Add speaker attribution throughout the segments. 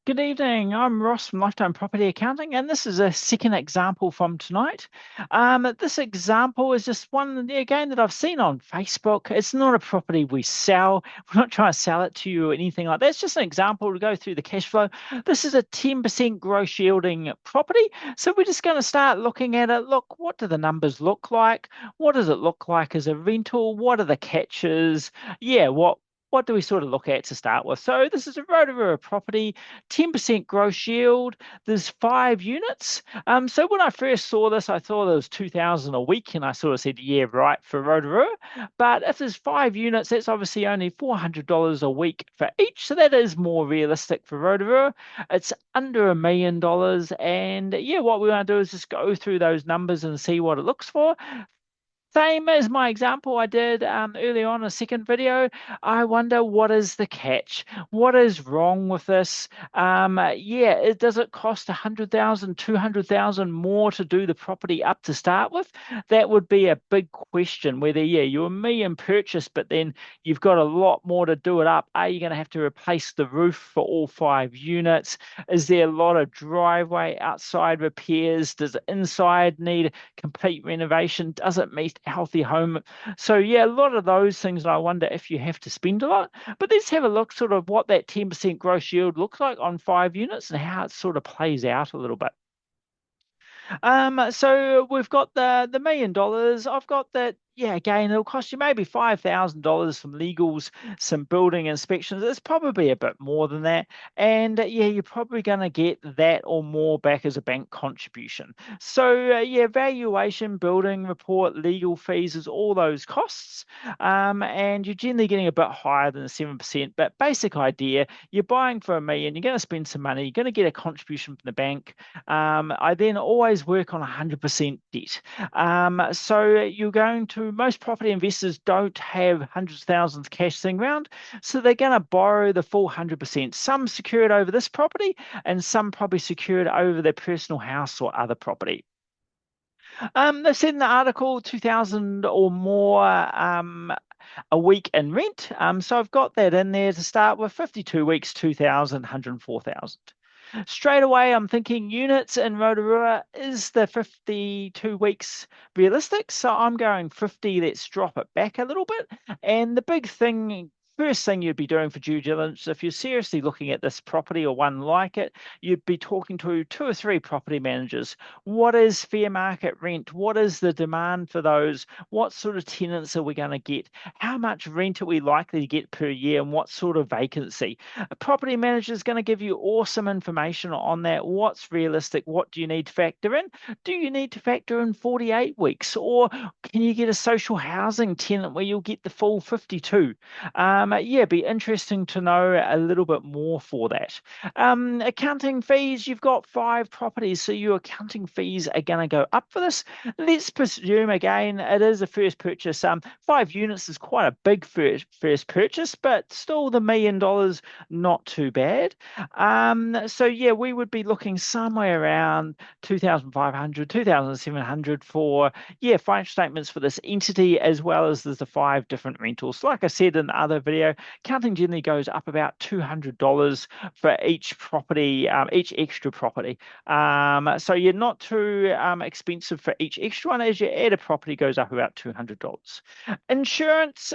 Speaker 1: Good evening. I'm Ross from Lifetime Property Accounting, and this is a second example from tonight. This example is just one, again, that I've seen on Facebook. It's not a property we sell. We're not trying to sell it to you or anything like that. It's just an example to go through the cash flow. This is a 10% gross yielding property. So we're just going to start looking at it. Look, what do the numbers look like? What does it look like as a rental? What are the catches? Yeah, what do we sort of look at to start with? So this is a Rotorua property, 10% gross yield. There's 5 units. So when I first saw this, I thought it was 2,000 a week, and I sort of said, yeah, right for Rotorua. But if there's 5 units, that's obviously only $400 a week for each. So that is more realistic for Rotorua. It's under $1 million. And yeah, what we want to do is just go through those numbers and see what it looks for. Same as my example I did earlier on a second video. I wonder what is the catch? What is wrong with this? Yeah, does it cost 100,000, 200,000 more to do the property up to start with? That would be a big question. Whether, yeah, you're a million purchase, but then you've got a lot more to do it up. Are you going to have to replace the roof for all 5 units? Is there a lot of driveway outside repairs? Does the inside need complete renovation? Does it meet healthy home? So yeah, a lot of those things. I wonder if you have to spend a lot. But let's have a look sort of what that 10% gross yield looks like on 5 units and how it sort of plays out a little bit. So we've got the $1 million. I've got that. Yeah, again, it'll cost you maybe $5,000 from legals, some building inspections. It's probably a bit more than that. And yeah, you're probably going to get that or more back as a bank contribution. So yeah, valuation, building report, legal fees is all those costs. And you're generally getting a bit higher than the 7%. But basic idea, you're buying for $1 million, you're going to spend some money, you're going to get a contribution from the bank. I then always work on 100% debt. So you're going to, most property investors don't have hundreds of thousands cash sitting around, so they're going to borrow the full 100%. Some secured over this property, and some probably secured over their personal house or other property. They said in the article 2,000 or more a week in rent. So I've got that in there to start with. 52 weeks, 2,000, 104,000. Straight away, I'm thinking units in Rotorua, is the 52 weeks realistic? So I'm going 50. Let's drop it back a little bit. And the big thing, first thing you'd be doing for due diligence, if you're seriously looking at this property or one like it, you'd be talking to 2 or 3 property managers. What is fair market rent? What is the demand for those? What sort of tenants are we going to get? How much rent are we likely to get per year? And what sort of vacancy? A property manager is going to give you awesome information on that. What's realistic? What do you need to factor in? Do you need to factor in 48 weeks? Or can you get a social housing tenant where you'll get the full 52? Yeah, be interesting to know a little bit more for that. Accounting fees, you've got 5 properties, so your accounting fees are going to go up for this. Let's presume again it is a first purchase. 5 units is quite a big first purchase, but still the $1 million, not too bad. So yeah, we would be looking somewhere around 2,500, 2,700 for yeah financial statements for this entity, as well as there's the 5 different rentals. Like I said in the other video, counting generally goes up about $200 for each property, each extra property. So you're not too expensive for each extra one. As you add a property, goes up about $200. Insurance,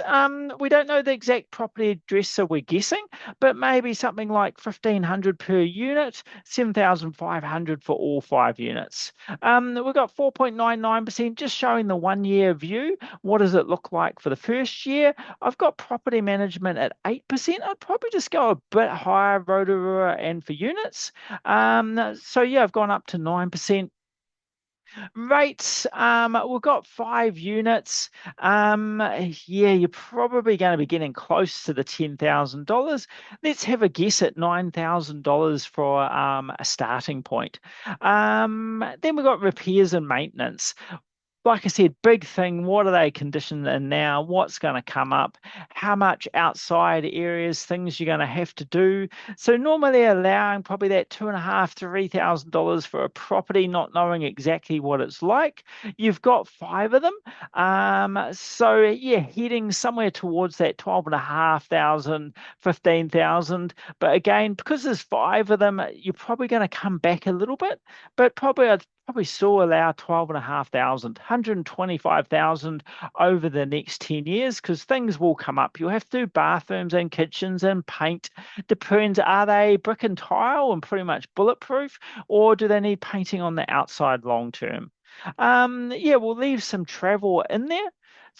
Speaker 1: we don't know the exact property address, so we're guessing, but maybe something like 1,500 per unit, 7,500 for all 5 units. We've got 4.99%, just showing the 1 year view. What does it look like for the first year? I've got property management at 8%. I'd probably just go a bit higher, Rotorua and for units. So yeah, I've gone up to 9%. Rates, we've got 5 units. Yeah, you're probably going to be getting close to the $10,000. Let's have a guess at $9,000 for a starting point. Then we've got repairs and maintenance. like I said, big thing. What are they conditioned in now? What's going to come up? How much outside areas, things you're going to have to do. So normally allowing probably that two and a half, $3,000 for a property, not knowing exactly what it's like. You've got five of them. So yeah, heading somewhere towards that 12 and a half thousand, 15,000. But again, because there's five of them, you're probably going to come back a little bit, but probably still allow 12,500, 125,000 over the next 10 years because things will come up. You'll have to do bathrooms and kitchens and paint. Depends, are they brick and tile and pretty much bulletproof, or do they need painting on the outside long term? Yeah, we'll leave some travel in there.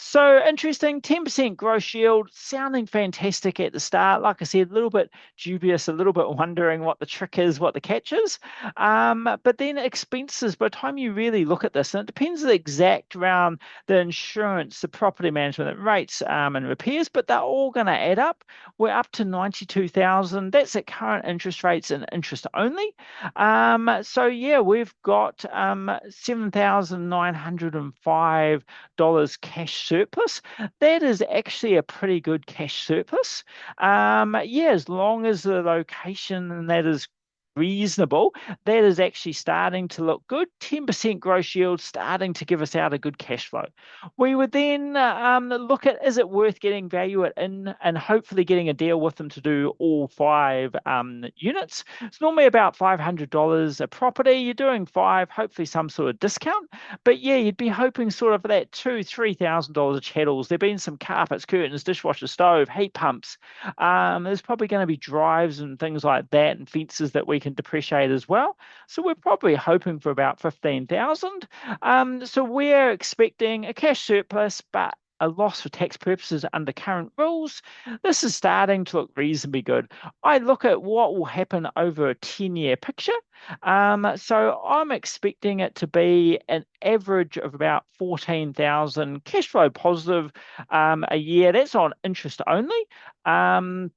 Speaker 1: So interesting, 10% gross yield, sounding fantastic at the start. Like I said, a little bit dubious, a little bit wondering what the trick is, what the catch is. But then expenses, by the time you really look at this, and it depends the exact around the insurance, the property management rates, and repairs, but they're all going to add up. We're up to 92,000. That's at current interest rates and interest only. So yeah, we've got $7,905 cash surplus. That is actually a pretty good cash surplus. Yeah, as long as the location and that is reasonable, that is actually starting to look good. 10% gross yield starting to give us out a good cash flow. We would then look at, is it worth getting value it in and hopefully getting a deal with them to do all five units. It's normally about $500 a property. You're doing five, hopefully some sort of discount. But yeah, you'd be hoping sort of that $2,000, $3,000 of chattels. There've been some carpets, curtains, dishwasher, stove, heat pumps. There's probably going to be drives and things like that and fences that we can depreciate as well. So we're probably hoping for about 15,000. So we're expecting a cash surplus, but a loss for tax purposes under current rules. This is starting to look reasonably good. I look at what will happen over a 10-year picture. So I'm expecting it to be an average of about 14,000 cash flow positive a year. That's on interest only. Um,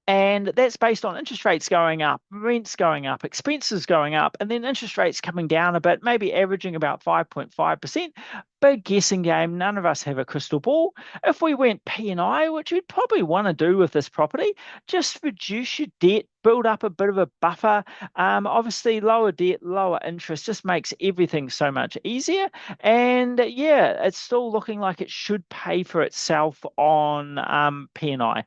Speaker 1: and that's based on interest rates going up, rents going up, expenses going up, and then interest rates coming down a bit, maybe averaging about 5.5%. Big guessing game. None of us have a crystal ball. If we went P&I, which you'd probably want to do with this property, just reduce your debt, build up a bit of a buffer. Obviously, lower debt, lower interest just makes everything so much easier. And yeah, it's still looking like it should pay for itself on P&I.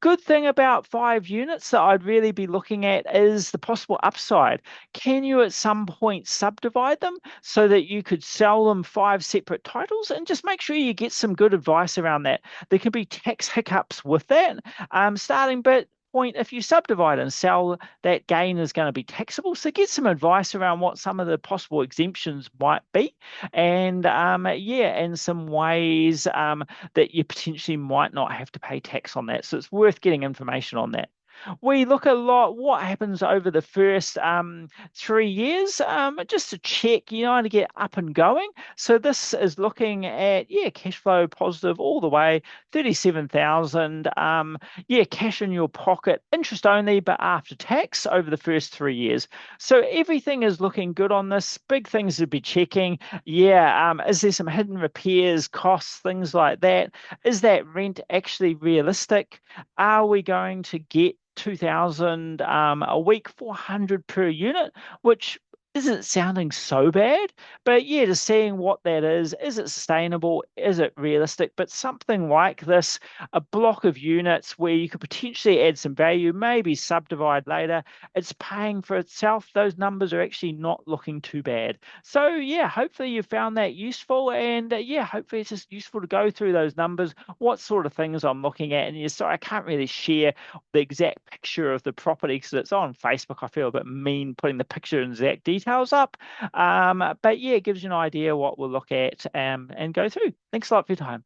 Speaker 1: Good thing about five units that I'd really be looking at is the possible upside. Can you at some point subdivide them so that you could sell them five separate titles and just make sure you get some good advice around that? There can be tax hiccups with that. Starting bit point, if you subdivide and sell, that gain is going to be taxable. So get some advice around what some of the possible exemptions might be, and yeah, and some ways that you potentially might not have to pay tax on that. So it's worth getting information on that. We look a lot what happens over the first 3 years, just to check, to get up and going. So this is looking at, yeah, cash flow positive all the way, 37,000. Yeah, cash in your pocket, interest only, but after tax over the first 3 years. So everything is looking good on this. Big things to be checking. Yeah, is there some hidden repairs, costs, things like that? Is that rent actually realistic? Are we going to get 2,000 a week, 400 per unit, which isn't sounding so bad, but yeah, just seeing what that is it sustainable? Is it realistic? But something like this, a block of units where you could potentially add some value, maybe subdivide later, it's paying for itself. Those numbers are actually not looking too bad. So yeah, hopefully you found that useful, and yeah, hopefully it's just useful to go through those numbers, what sort of things I'm looking at. And yeah, sorry, I can't really share the exact picture of the property because it's on Facebook. I feel a bit mean putting the picture and exact details up. But yeah, it gives you an idea what we'll look at and go through. Thanks a lot for your time.